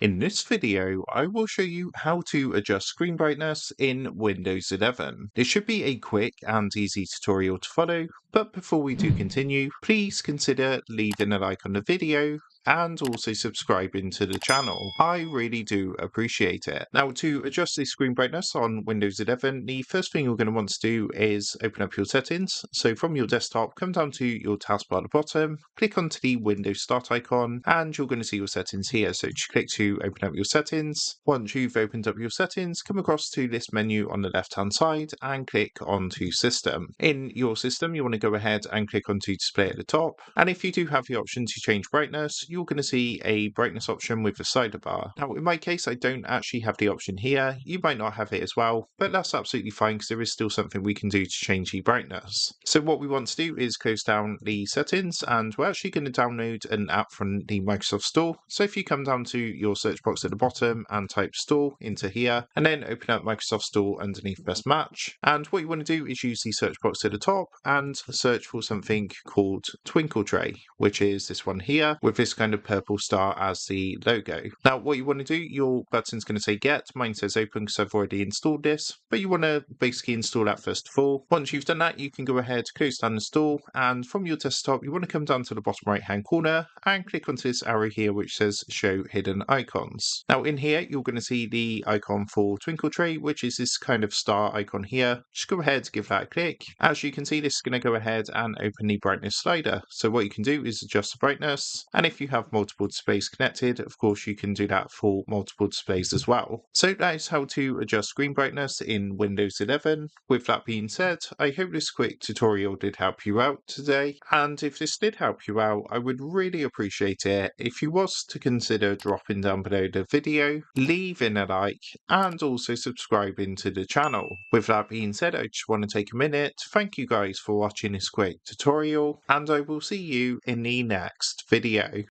In this video, I will show you how to adjust screen brightness in Windows 11. This should be a quick and easy tutorial to follow, but before we do continue, please consider leaving a like on the video and also subscribing to the channel. I really do appreciate it. Now, to adjust the screen brightness on Windows 11, the first thing you're going to want to do is open up your settings. So from your desktop, come down to your taskbar at the bottom, click onto the Windows Start icon, and you're going to see your settings here. So just click to open up your settings. Once you've opened up your settings, come across to this menu on the left-hand side and click onto System. In your system, you want to go ahead and click onto Display at the top. And if you do have the option to change brightness, you're going to see a brightness option with the slider bar. Now, in my case, I don't actually have the option here. You might not have it as well, but that's absolutely fine because there is still something we can do to change the brightness. So what we want to do is close down the settings, and we're actually going to download an app from the Microsoft Store. So if you come down to your search box at the bottom and type Store into here, and then open up Microsoft Store underneath Best Match. And what you want to do is use the search box at the top and search for something called Twinkle Tray, which is this one here with this kind of purple star as the logo. Now, what you want to do, your button's going to say Get. Mine says Open because I've already installed this, but you want to basically install that first of all. Once you've done that, you can go ahead, close down Install, and from your desktop, you want to come down to the bottom right hand corner and click onto this arrow here which says Show Hidden Icons. Now, in here, you're going to see the icon for Twinkle Tray, which is this kind of star icon here. Just go ahead, give that a click. As you can see, this is going to go ahead and open the brightness slider. So what you can do is adjust the brightness, and if you have multiple displays connected, of course you can do that for multiple displays as well. So that is how to adjust screen brightness in Windows 11. With that being said, I hope this quick tutorial did help you out today, and if this did help you out, I would really appreciate it if you was to consider dropping down below the video, leaving a like, and also subscribing to the channel. With that being said, I just want to take a minute to thank you guys for watching this quick tutorial, and I will see you in the next video.